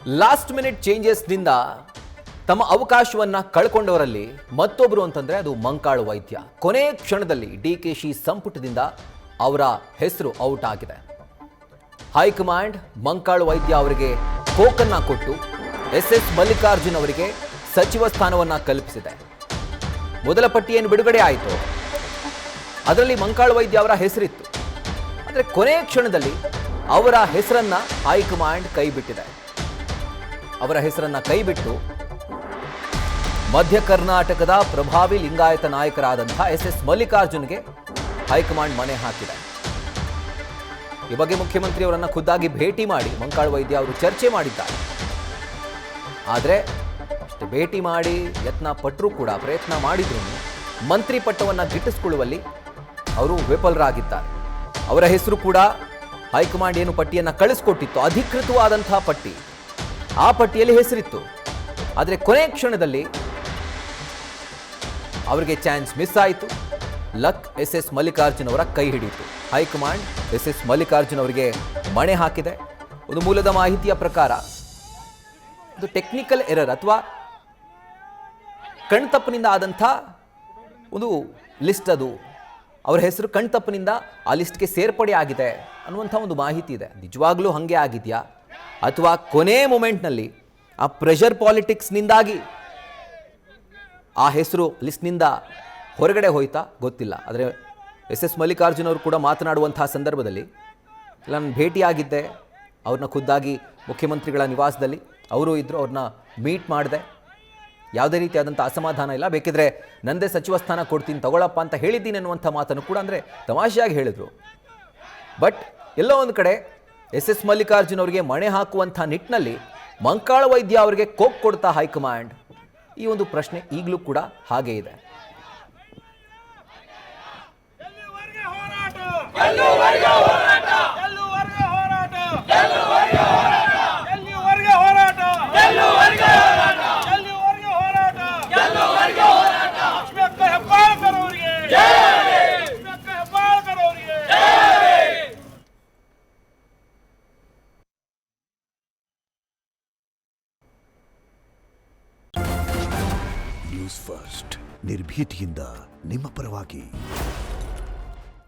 Last minute ಚೇಂಜಸ್ನಿಂದ ತಮ್ಮ ಅವಕಾಶವನ್ನ ಕಳ್ಕೊಂಡವರಲ್ಲಿ ಮತ್ತೊಬ್ಬರು ಅಂತಂದ್ರೆ ಅದು ಮಂಕಾಳು ವೈದ್ಯ. ಕೊನೆ ಕ್ಷಣದಲ್ಲಿ ಡಿಕೆಶಿ ಸಂಪುಟದಿಂದ ಅವರ ಹೆಸರು ಔಟ್ ಆಗಿದೆ. ಹೈಕಮಾಂಡ್ ಮಂಕಾಳು ವೈದ್ಯ ಅವರಿಗೆ ಕೋಕನ್ನ ಕೊಟ್ಟು SS ಮಲ್ಲಿಕಾರ್ಜುನ್ ಅವರಿಗೆ ಸಚಿವ ಸ್ಥಾನವನ್ನ ಕಲ್ಪಿಸಿದೆ. ಮೊದಲ ಪಟ್ಟಿಯನ್ನು ಬಿಡುಗಡೆ ಆಯಿತು, ಅದರಲ್ಲಿ ಮಂಕಾಳು ವೈದ್ಯ ಅವರ ಹೆಸರಿತ್ತು. ಆದರೆ ಕೊನೆ ಕ್ಷಣದಲ್ಲಿ ಅವರ ಹೆಸರನ್ನ ಹೈಕಮಾಂಡ್ ಕೈಬಿಟ್ಟಿದೆ. ಅವರ ಹೆಸರನ್ನ ಕೈಬಿಟ್ಟು ಮಧ್ಯ ಕರ್ನಾಟಕದ ಪ್ರಭಾವಿ ಲಿಂಗಾಯತ ನಾಯಕರಾದಂತಹ SS ಮಲ್ಲಿಕಾರ್ಜುನ್ಗೆ ಹೈಕಮಾಂಡ್ ಮಣೆ ಹಾಕಿದೆ. ಈ ಬಗ್ಗೆ ಮುಖ್ಯಮಂತ್ರಿ ಅವರನ್ನ ಖುದ್ದಾಗಿ ಭೇಟಿ ಮಾಡಿ ಮಂಕಾಳು ವೈದ್ಯ ಅವರು ಚರ್ಚೆ ಮಾಡಿದ್ದಾರೆ. ಆದರೆ ಅಷ್ಟು ಭೇಟಿ ಮಾಡಿ ಯತ್ನ ಪಟ್ಟರೂ ಕೂಡ, ಪ್ರಯತ್ನ ಮಾಡಿದ್ರು ಮಂತ್ರಿ ಪಟ್ಟವನ್ನು ಗಿಟ್ಟಿಸಿಕೊಳ್ಳುವಲ್ಲಿ ಅವರು ವಿಫಲರಾಗಿದ್ದಾರೆ. ಅವರ ಹೆಸರು ಕೂಡ ಹೈಕಮಾಂಡ್ ಏನು ಪಟ್ಟಿಯನ್ನು ಕಳಿಸ್ಕೊಟ್ಟಿತ್ತು, ಅಧಿಕೃತವಾದಂತಹ ಪಟ್ಟಿ, ಆ ಪಟ್ಟಿಯಲ್ಲಿ ಹೆಸರಿತ್ತು. ಆದರೆ ಕೊನೆ ಕ್ಷಣದಲ್ಲಿ ಅವರಿಗೆ ಚಾನ್ಸ್ ಮಿಸ್ ಆಯಿತು. ಲಕ್ SS ಮಲ್ಲಿಕಾರ್ಜುನ್ ಅವರ ಕೈ ಹಿಡಿಯಿತು. ಹೈಕಮಾಂಡ್ SS ಮಲ್ಲಿಕಾರ್ಜುನ್ ಅವರಿಗೆ ಮಣೆ ಹಾಕಿದೆ. ಒಂದು ಮೂಲದ ಮಾಹಿತಿಯ ಪ್ರಕಾರ ಇದು ಟೆಕ್ನಿಕಲ್ ಎರರ್ ಅಥವಾ ಕಣ್ತಪ್ಪಿನಿಂದ ಆದಂಥ ಒಂದು ಲಿಸ್ಟ್. ಅದು ಅವರ ಹೆಸರು ಕಣ್ತಪ್ಪಿನಿಂದ ಆ ಲಿಸ್ಟ್ಗೆ ಸೇರ್ಪಡೆ ಆಗಿದೆ ಅನ್ನುವಂಥ ಒಂದು ಮಾಹಿತಿ ಇದೆ. ನಿಜವಾಗ್ಲೂ ಹಾಗೆ ಆಗಿದೆಯಾ ಅಥವಾ ಕೊನೆ ಮೂಮೆಂಟ್ನಲ್ಲಿ ಆ ಪ್ರೆಷರ್ ಪಾಲಿಟಿಕ್ಸ್ನಿಂದಾಗಿ ಆ ಹೆಸರು ಲಿಸ್ಟ್ನಿಂದ ಹೊರಗಡೆ ಹೋಯ್ತಾ ಗೊತ್ತಿಲ್ಲ. ಆದರೆ SS ಮಲ್ಲಿಕಾರ್ಜುನ್ ಅವರು ಕೂಡ ಮಾತನಾಡುವಂತಹ ಸಂದರ್ಭದಲ್ಲಿ ನಾನು ಭೇಟಿಯಾಗಿದ್ದೆ, ಅವ್ರನ್ನ ಖುದ್ದಾಗಿ ಮುಖ್ಯಮಂತ್ರಿಗಳ ನಿವಾಸದಲ್ಲಿ ಅವರು ಇದ್ದರು, ಅವ್ರನ್ನ ಮೀಟ್ ಮಾಡಿದೆ, ಯಾವುದೇ ರೀತಿಯಾದಂಥ ಅಸಮಾಧಾನ ಇಲ್ಲ, ಬೇಕಿದ್ರೆ ನಂದೇ ಸಚಿವ ಸ್ಥಾನ ಕೊಡ್ತೀನಿ ತಗೊಳಪ್ಪ ಅಂತ ಹೇಳಿದ್ದೀನಿ ಅನ್ನುವಂಥ ಮಾತನ್ನು ಕೂಡ ಅಂದರೆ ತಮಾಷೆಯಾಗಿ ಹೇಳಿದರು. ಬಟ್ ಎಲ್ಲೋ ಒಂದು ಕಡೆ SS ಮಲ್ಲಿಕಾರ್ಜುನ್ ಅವರಿಗೆ ಮಣೆ ಹಾಕುವಂಥ ನಿಟ್ಟಿನಲ್ಲಿ ಮಂಕಾಳು ವೈದ್ಯ ಅವರಿಗೆ ಕೋಕ್ ಕೊಡ್ತಾ ಹೈಕಮಾಂಡ್, ಈ ಒಂದು ಪ್ರಶ್ನೆ ಈಗಲೂ ಕೂಡ ಹಾಗೇ ಇದೆ. ನ್ಯೂಸ್ ಫಸ್ಟ್ ನಿರ್ಭೀತಿಯಿಂದ ನಿಮ್ಮ ಪರವಾಗಿ.